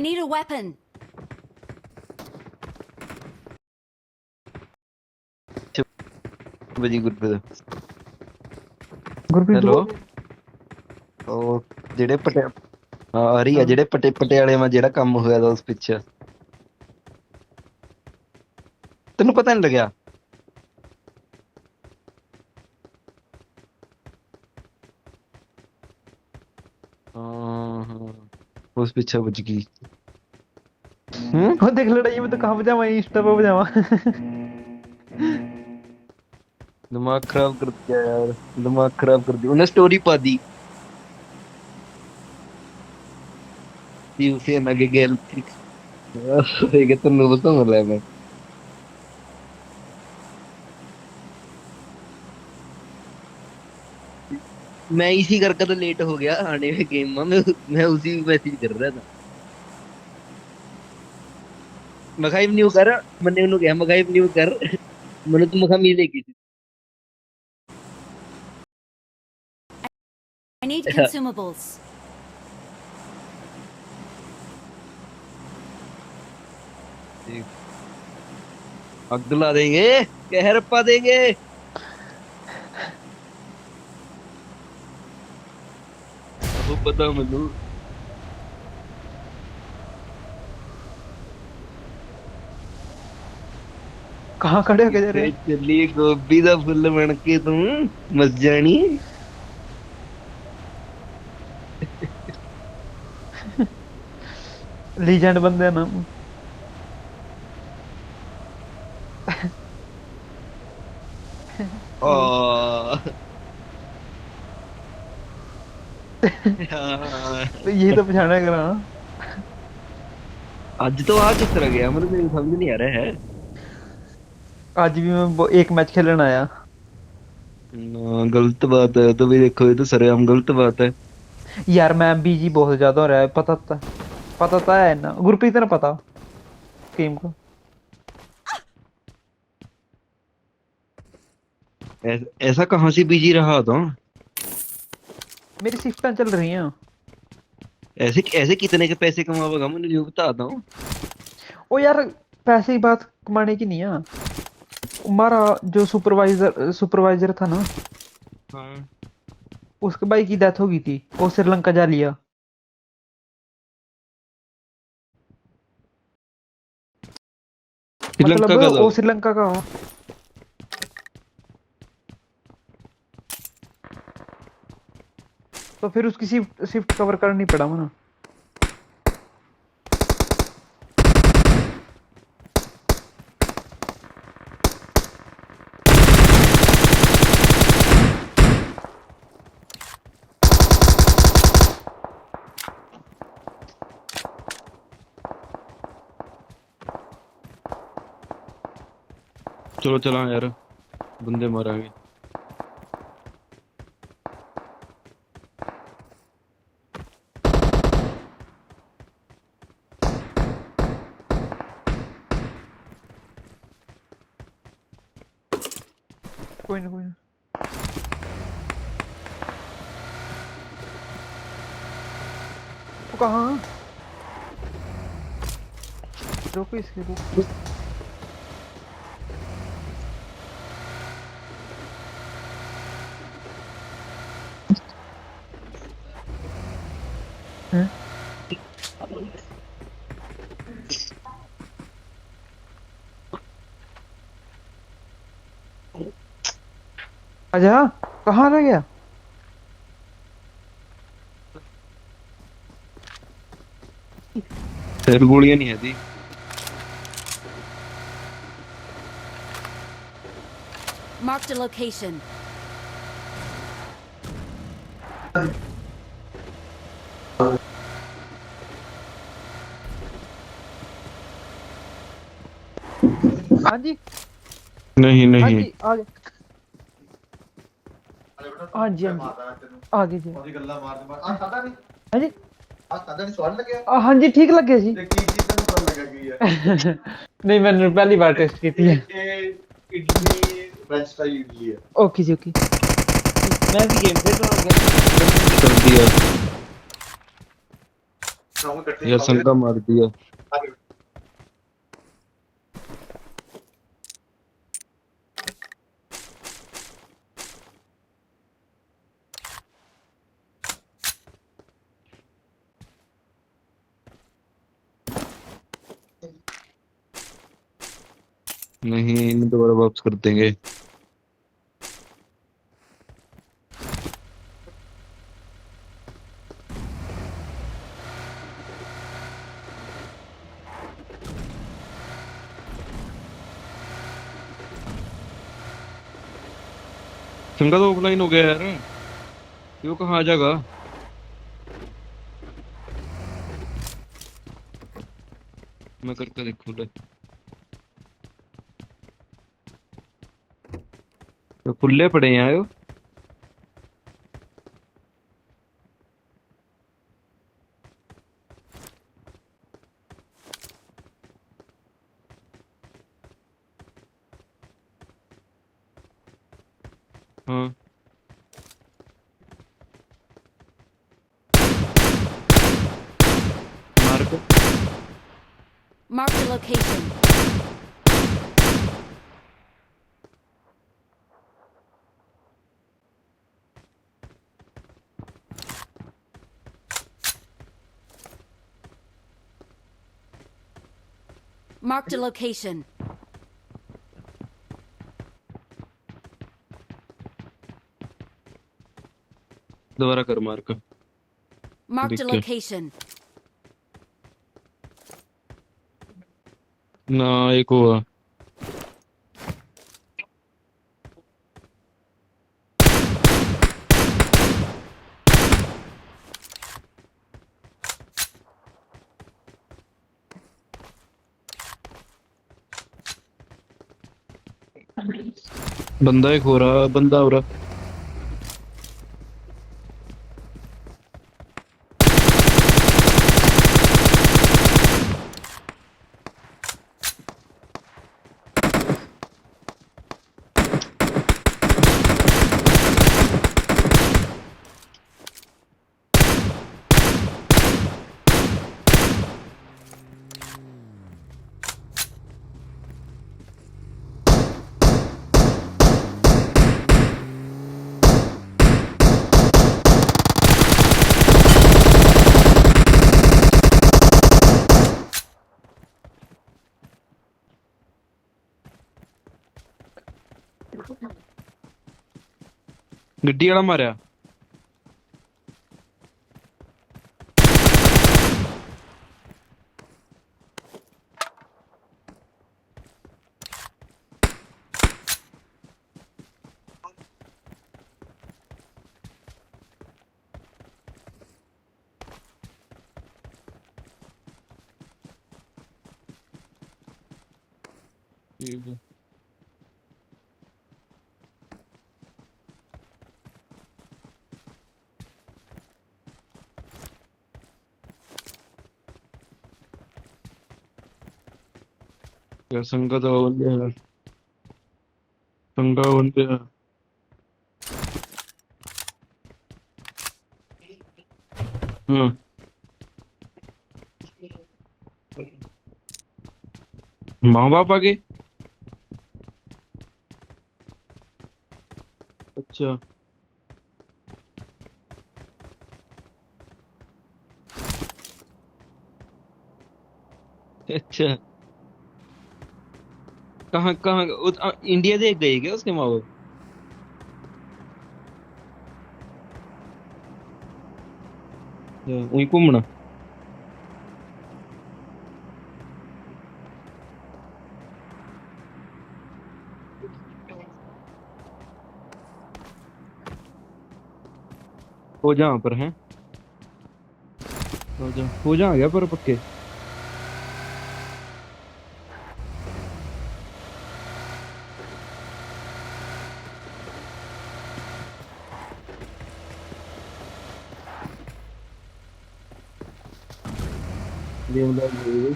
Need a weapon. ਬਜੀ Gurpreet Gurpreet hello ਉਹ ਜਿਹੜੇ ਪਟਿਆ ਆ ਰਹੀ ਆ ਜਿਹੜੇ ਪਟਿਆਲੇ ਮਾ ਜਿਹੜਾ ਕੰਮ ਹੋਇਆ ਦਾ ਉਸ ਪਿੱਛੇ ਤੈਨੂੰ ਪਤਾ ਨਹੀਂ ਲੱਗਿਆ ਹਾਂ ਉਸ ਪਿੱਛੇ ਵੱਜ ਗਈ वो देख लड़ाई में तो कहाँ बजावा इंस्टा पे बजावा दिमाग खराब कर दिया यार दिमाग खराब कर दिया उन्हें स्टोरी पा दी उसे आगे गेल तेन बताऊंगा ले मैं इसी करके तो लेट हो गया आने में गेम में मैं उसी मैसेज कर रहा था मखाइब न्यू कर मैंने उन्होंने कहा मखाइब न्यू कर मैंने तो मखा मिलेगी I need consumables. अग ला देंगे कहर पा देंगे वो पता मैनू कहाँ खड़े हो गए रे चली गोभी दा फुल बन के तू मस जानी लीजेंड बंदे ना ये तो पछाड़ा करा आज तो आ किस तरह गया मतलब मेरी समझ नहीं आ रहा है आज भी मैं एक मैच खेलने आया ना गलत बात है तो भी देखो ये तो सरेआम गलत बात है यार मैं बिजी बहुत ज्यादा हो रहा है पता था है ना गुरप्रीत ने पता गेम को ऐसा कहाँ से बिजी रहा था मेरी शिफ्टें चल रही हैं ऐसे ऐसे कितने के पैसे कमाओगा मुझे जो बताता हूँ ओ यार पैसे की बात कमाने की नहीं है हमारा जो सुपरवाइजर था ना हाँ उसके भाई की डेथ हो गई थी वो श्रीलंका जा लिया श्रीलंका मतलब का वो श्रीलंका का तो फिर उसकी शिफ्ट कवर करनी पड़ा ना चलो चला यार बंदे मारेंगे कोई ना तो कहाँ रोको इसके रोको आजा कहाँ रह गया फिर गोलियां नहीं है थी Marked a location. हाँ जी नहीं हाँ नहीं जी आगे हाँ जी आगे जी हाँ जी हाँ जी ठीक लगे जी नहीं मैंने पहली बार टेस्ट की थी ओके जी ओके मैं भी गेम खेल रहा हूँ कर दिया यार संगा मार दिया। नहीं, इन्हें दोबारा वापस कर देंगे। संगा तो ऑफलाइन हो गया यार, ये वो कहाँ आ जाएगा। मैं करके देखूँ ले। तो खुले पड़े हैं यार। हाँ, मार को। Marked a location. Marked a location. दोबारा कर मार का। Marked a दिख गया। location. ना, एक हुआ। बंदा एक हो रहा, बंदा हो रहा। गड्डी वाला मारा। ठीक है। यार संगा तो बन गया। संगा बन गया। हाँ, माँ बाप आ गए। अच्छा। अच्छा, कहाँ कहाँ इंडिया देख गए क्या उसके माँ बाप। वही घूमना। हो जहाँ पर है। हो जा आ गया पर पक्के। गेम लैग हो गई।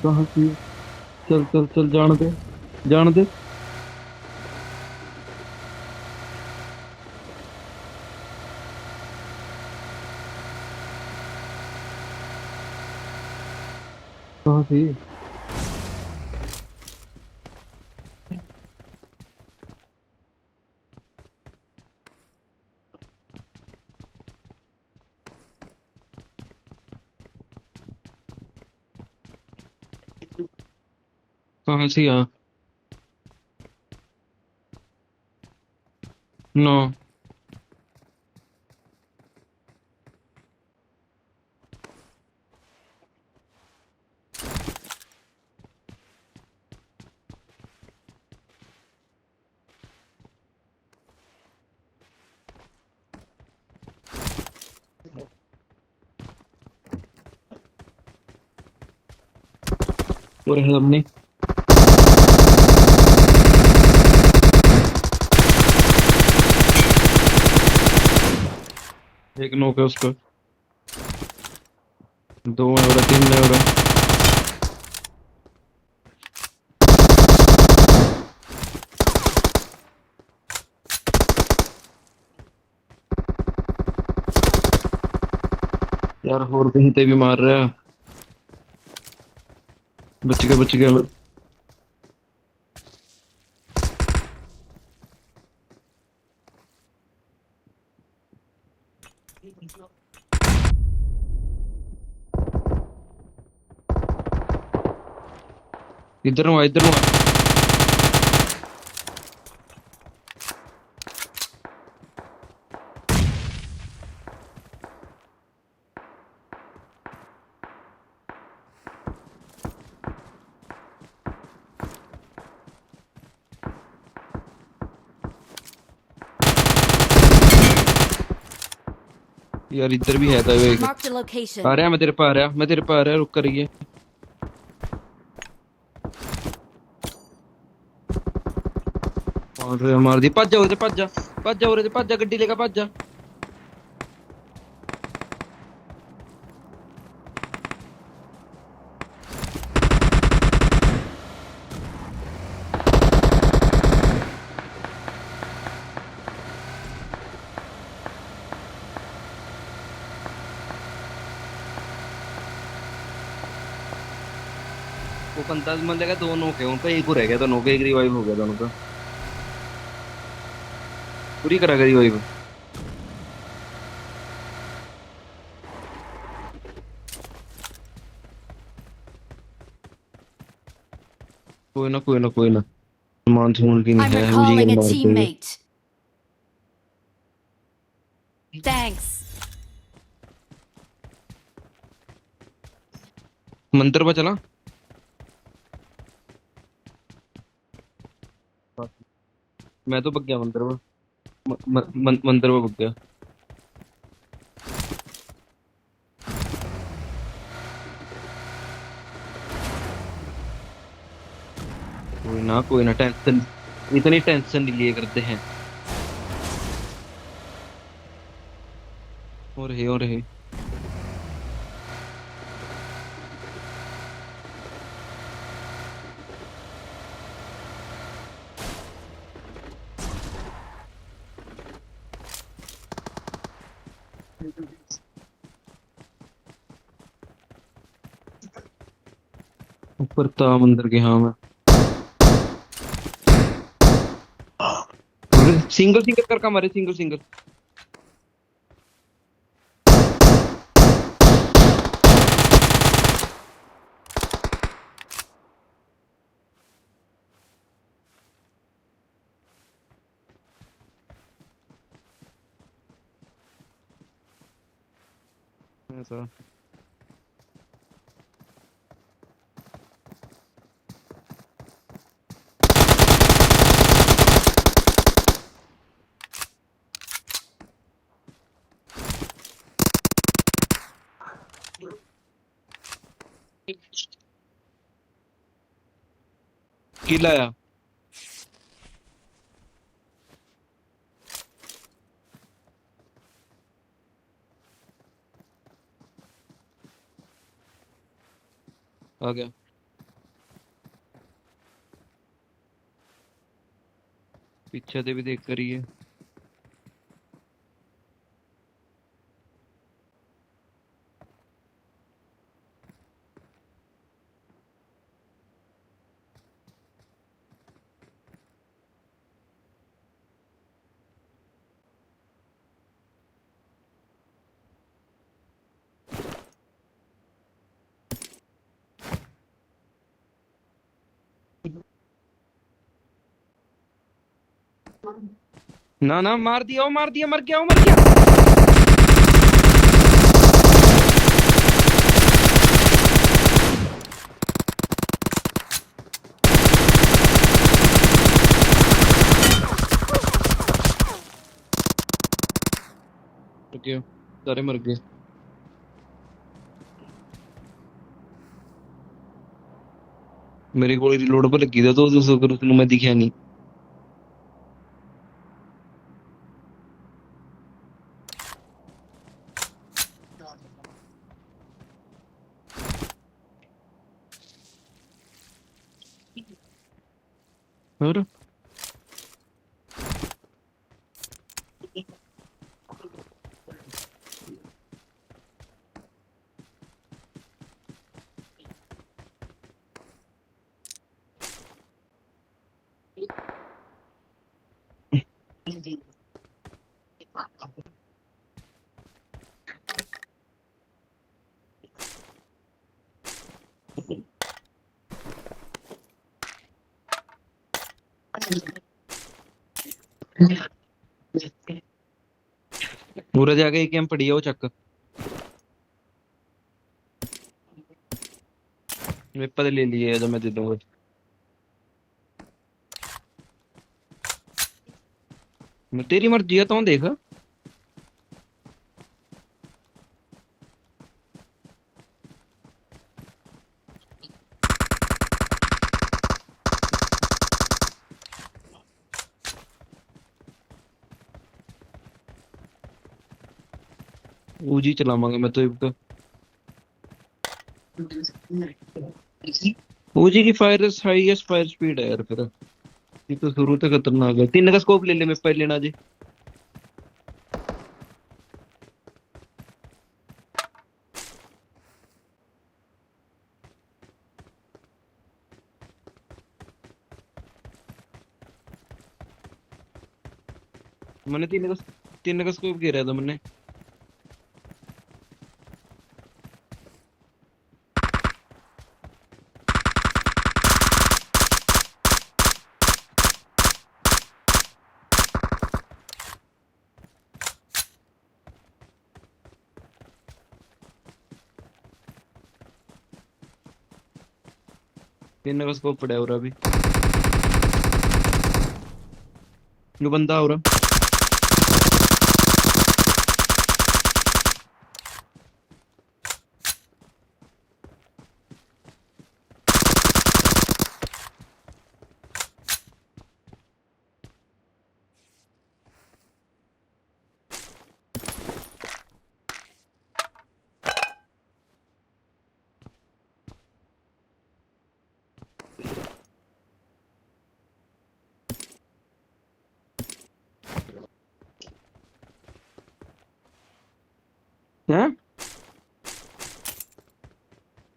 कहाँ की। चल चल चल, जान दे, जान दे। कहाँ थी? कहाँ से यहाँ? नो। और है हमने। एक नोक है उसका। दो है और तीन है और। यार और कहीं पे भी मार रहा है। बच गया बच गया। इधर हूँ इधर हूँ। यार इधर भी है था वो एक। Marked a uh location. रहा है, मैं तेरे पे आ रहा, मैं तेरे पे आ रहा, रुक कर रही है। मार दी। भज जा उरे, भज जा। भज जा उरे, भज जा, गड्डी लेकर भज जा। वो 15 बंदे का दो नोक है उनका, एक हो रह गया था नोक, एक रिवाइव हो गया था उनका। पूरी करा गई रिवाइव। कोई ना कोई ना कोई ना। मानसून की नहीं I'm है, उसी recalling के a मार देंगे। teammate. Thanks. मंदिर पर चला। मैं तो भग गया मंदिर पर। मंदिर पर भग गया। कोई ना टेंशन। इतनी टेंशन नहीं लिए करते हैं। और है। ऊपर था मंदिर के, हाँ मैं। सिंगल सिंगल कर का मारे, सिंगल सिंगल। ऐसा। किल आया। आ गया। पीछे से भी देख कर ही है। ना ना, मार दिया, वो मार दिया, मर गया, वो मर गया। मर गया, सारे मर गए। मेरी गोली रिलोड पर लगी थी तो उस उसਨੂੰ मैं दिखा नहीं। और पूरा जाके एक कैंप पड़ी है वो चक। वेपर ले लिए तो मैं दे दूंगा। मैं तेरी मर्जी है तो देख। ऊजी चलावांगा मैं तो एक। ऊजी की फायर हाईएस्ट फायर स्पीड है यार फिर। ये तो शुरू से खतरनाक है। 3 का स्कोप ले ले, मैं पहले लेना जी। मैंने 3 का स्कोप गिरा था मैंने। तीन का स्कोप पड़ा है और अभी जो बंदा हो रहा। क्या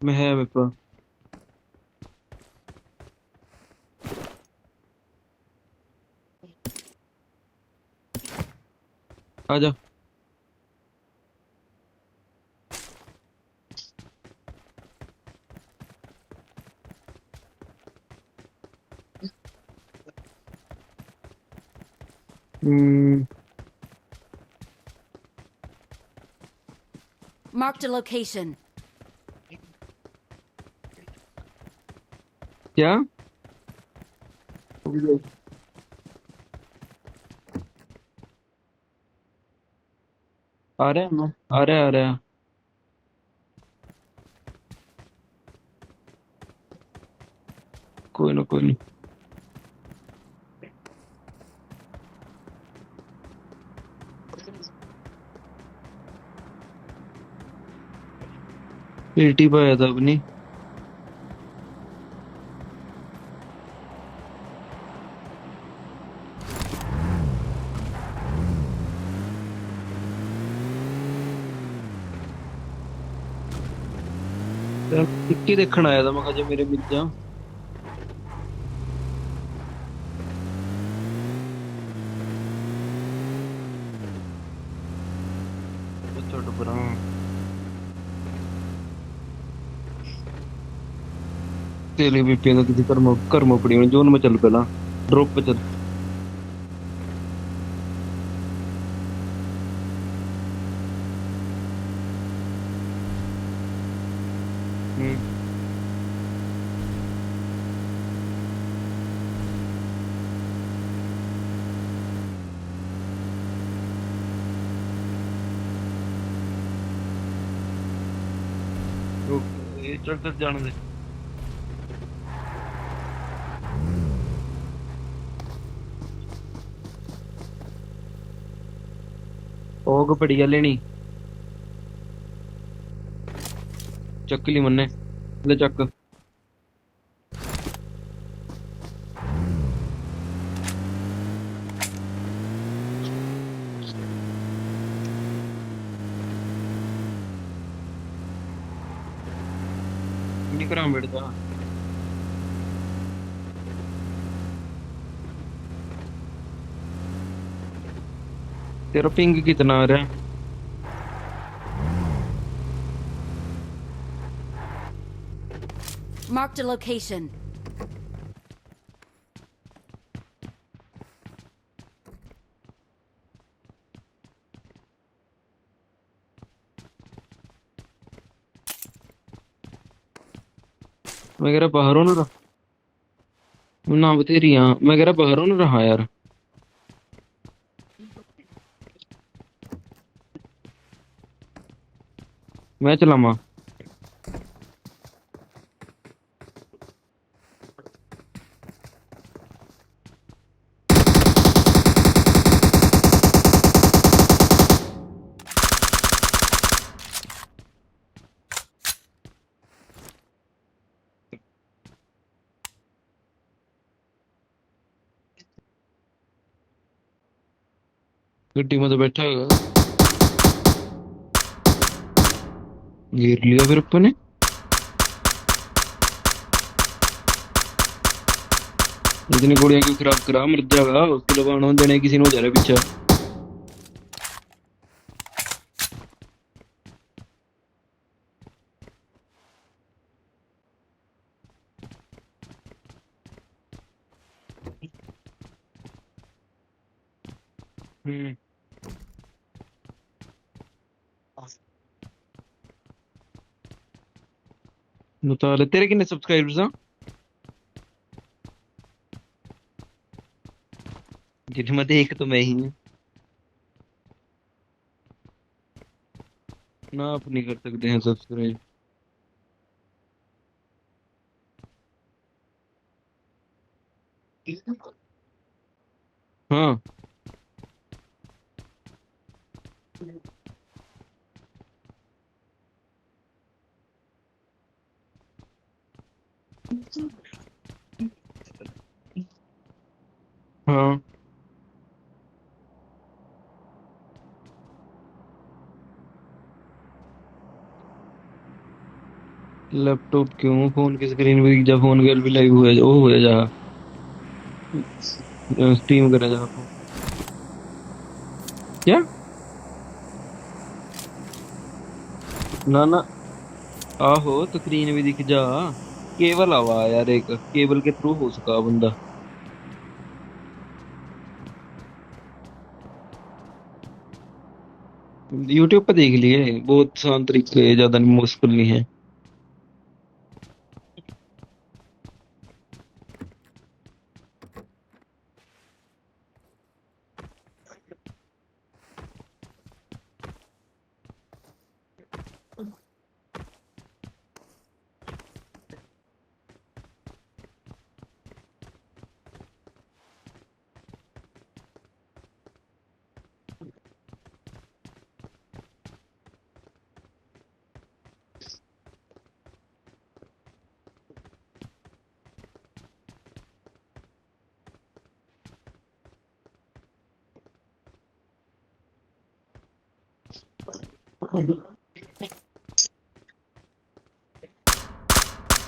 मैं है मेरे पास। आजा। हम्म। Marked a location. क्या आ रहे हैं ना? आ रहे हैं, आ रहे हैं। कोई ना, कोई नहीं। पेटी पे आया था अपनी। टिक्की देखने आया था, मैं कहा जे मेरे मिल जा। छोड़ परा तेरे भी पेन किसी कर्म कर्म पड़ी जोन में चल पहला ड्रॉप पे चल। हम्म। ये ट्रक तक जाने दे। ओग पड़ी लेनी चक ली मन्ने ले चक। नहीं करा बेटा तेरा पिंग कितना आ रहा है? Marked a location. मैं कह रहा बाहरों ना रहा ना बतेरी। हाँ मैं कह रहा बाहरों ना रहा यार। मैं चलामा गड्डी में तो बैठा होगा। घेर लिया फिर अपन ने। इतनी गोलियां क्यों खराब करा मर जाएगा उसके लिए देने किसी ने हो जा रहा है पीछे। हम्म। बता ले तेरे कितने सब्सक्राइबर्स हैं? जिनमें देख तो मैं ही हूँ ना। आप नहीं कर सकते हैं सब्सक्राइब। हाँ हाँ। लैपटॉप क्यों फोन की स्क्रीन भी जब फोन के भी लाइव हुआ ओ हो जा स्ट्रीम करा जा फोन। क्या? ना ना आहो तो स्क्रीन भी दिख जा। केबल आवा यार एक केबल के थ्रू हो सका बंदा। यूट्यूब पे देख लिए बहुत आसान तरीके ज्यादा मुश्किल नहीं है।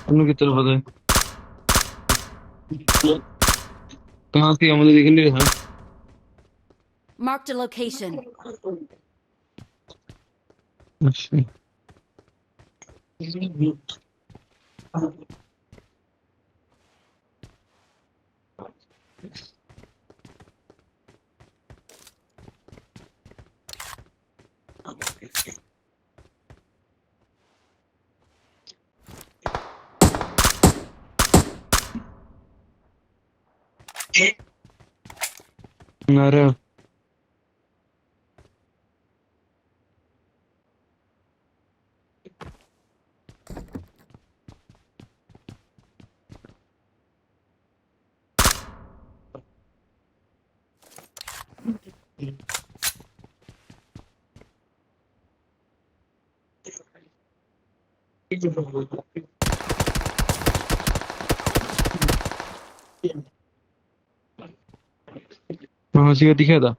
उन्होंने की तरफ पता है कहाँ से हम देख नहीं रहा। Marked a location. अच्छा। अरे कहाँ से दिखा था?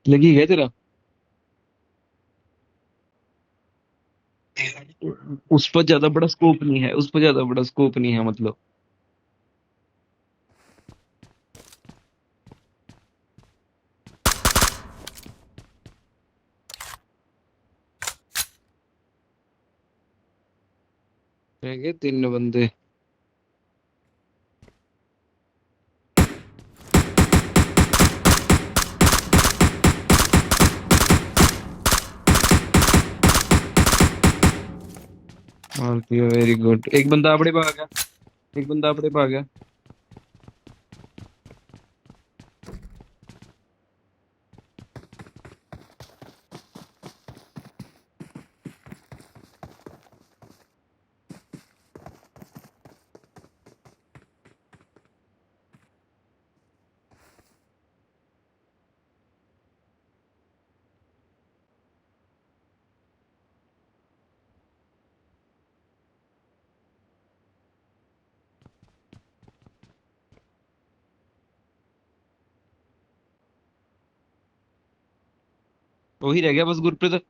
लगी गया तेरा? उस पर ज्यादा बड़ा स्कोप नहीं है, उस पर ज्यादा बड़ा स्कोप नहीं है मतलब। रह गए 3 बंदे। और वेरी गुड, एक बंदा अपने पे आ गया, एक बंदा अपने पे आ गया। वही रह गया बस गुरप्रीत।